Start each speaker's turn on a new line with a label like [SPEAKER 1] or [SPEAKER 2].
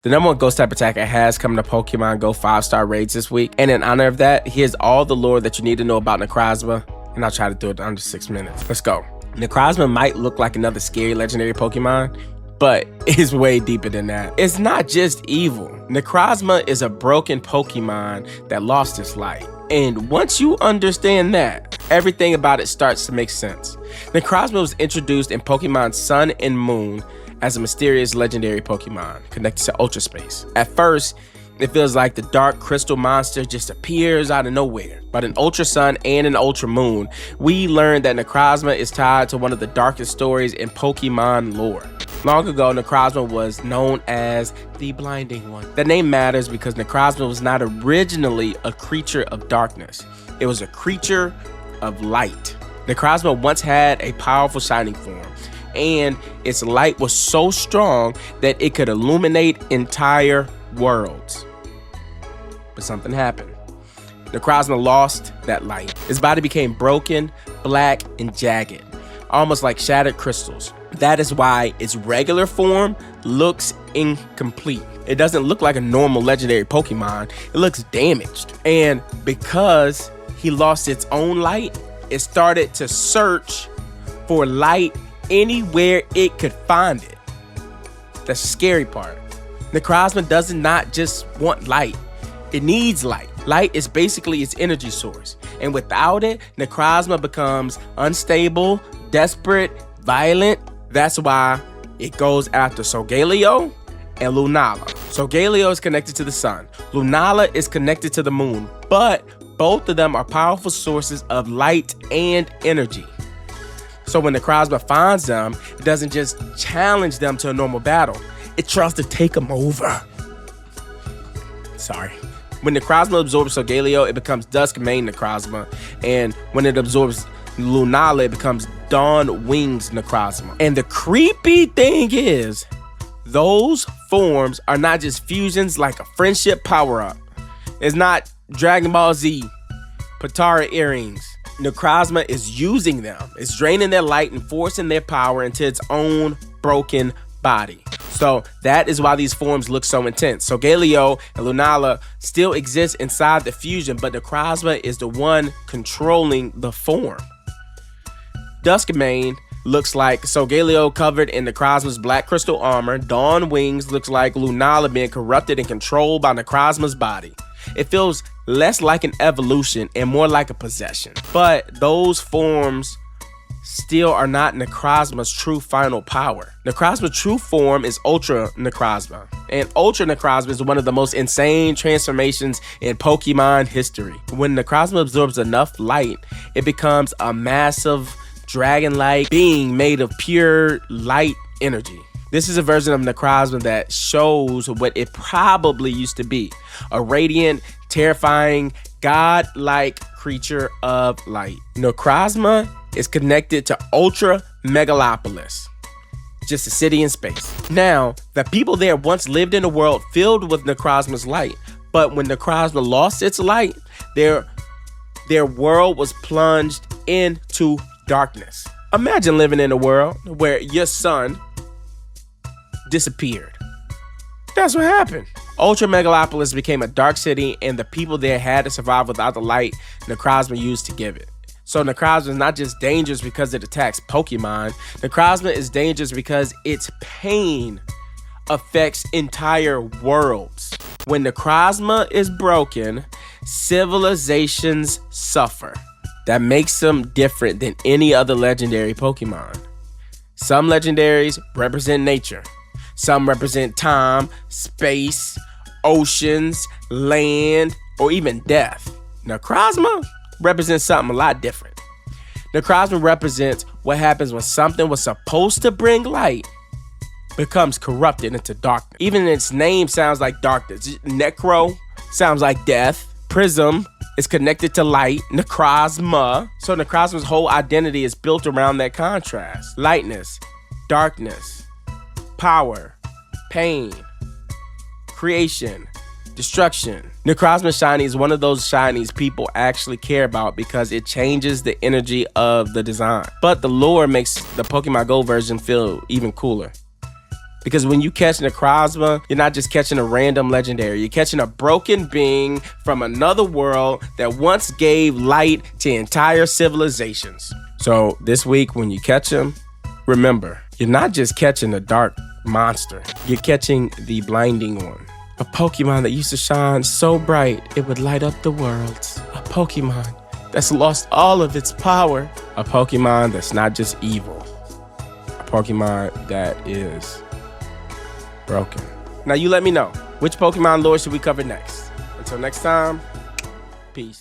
[SPEAKER 1] The #1 ghost type attacker has come to Pokemon Go 5-star raids this week, and in honor of that, here's all the lore that you need to know about Necrozma, and I'll try to do it in under 6 minutes. Let's go. Necrozma might look like another scary legendary Pokemon, but it's way deeper than that. It's not just evil. Necrozma is a broken Pokemon that lost its light. And once you understand that, everything about it starts to make sense. Necrozma was introduced in Pokemon Sun and Moon as a mysterious legendary Pokemon connected to Ultra Space. At first, it feels like the dark crystal monster just appears out of nowhere. But in Ultra Sun and in Ultra Moon, we learned that Necrozma is tied to one of the darkest stories in Pokemon lore. Long ago, Necrozma was known as the Blinding One. The name matters because Necrozma was not originally a creature of darkness. It was a creature of light. Necrozma once had a powerful shining form, and its light was so strong that it could illuminate entire worlds. But something happened. Necrozma lost that light. Its body became broken, black, and jagged, almost like shattered crystals. That is why its regular form looks incomplete. It doesn't look like a normal legendary Pokemon. It looks damaged. And because he lost its own light, it started to search for light anywhere it could find it. The scary part. Necrozma does not just want light. It needs light. Light is basically its energy source. And without it, Necrozma becomes unstable, desperate, violent. That's why it goes after Solgaleo and Lunala. Solgaleo is connected to the sun. Lunala is connected to the moon. But both of them are powerful sources of light and energy. So when Necrozma finds them, it doesn't just challenge them to a normal battle. It tries to take them over. Sorry. When Necrozma absorbs Solgaleo, it becomes Dusk Mane Necrozma. And when it absorbs Lunala, it becomes Wings Necrozma. And the creepy thing is, those forms are not just fusions like a friendship power-up. It's not Dragon Ball Z, Patara earrings. Necrozma is using them. It's draining their light and forcing their power into its own broken body. So that is why these forms look so intense. Solgaleo and Lunala still exist inside the fusion, but Necrozma is the one controlling the form. Dusk Mane looks like Solgaleo covered in Necrozma's black crystal armor. Dawn Wings looks like Lunala being corrupted and controlled by Necrozma's body. It feels less like an evolution and more like a possession. But those forms still are not Necrozma's true final power. Necrozma's true form is Ultra Necrozma. And Ultra Necrozma is one of the most insane transformations in Pokemon history. When Necrozma absorbs enough light, it becomes a massive dragon-like being made of pure light energy. This is a version of Necrozma that shows what it probably used to be. A radiant, terrifying, god-like creature of light. Necrozma is connected to Ultra Megalopolis, just a city in space. Now, the people there once lived in a world filled with Necrozma's light, but when Necrozma lost its light, their world was plunged into darkness. Imagine living in a world where your sun disappeared. That's what happened. Ultra Megalopolis became a dark city, and the people there had to survive without the light Necrozma used to give it. So Necrozma is not just dangerous because it attacks Pokemon. Necrozma is dangerous because its pain affects entire worlds. When Necrozma is broken, civilizations suffer. That makes them different than any other legendary Pokemon. Some legendaries represent nature. Some represent time, space, oceans, land, or even death. Necrozma represents something a lot different. Necrozma represents what happens when something was supposed to bring light becomes corrupted into darkness. Even its name sounds like darkness. Necro sounds like death. Prism is connected to light. Necrozma. So Necrozma's whole identity is built around that contrast. Lightness, darkness, power, pain, creation, destruction. Necrozma Shiny is one of those shinies people actually care about because it changes the energy of the design. But the lore makes the Pokemon Go version feel even cooler. Because when you catch Necrozma, you're not just catching a random legendary. You're catching a broken being from another world that once gave light to entire civilizations. So this week, when you catch him, remember, you're not just catching a dark monster. You're catching the blinding one. A Pokemon that used to shine so bright, it would light up the world. A Pokemon that's lost all of its power. A Pokemon that's not just evil. A Pokemon that is broken. Now you let me know, which Pokemon lore should we cover next? Until next time, peace.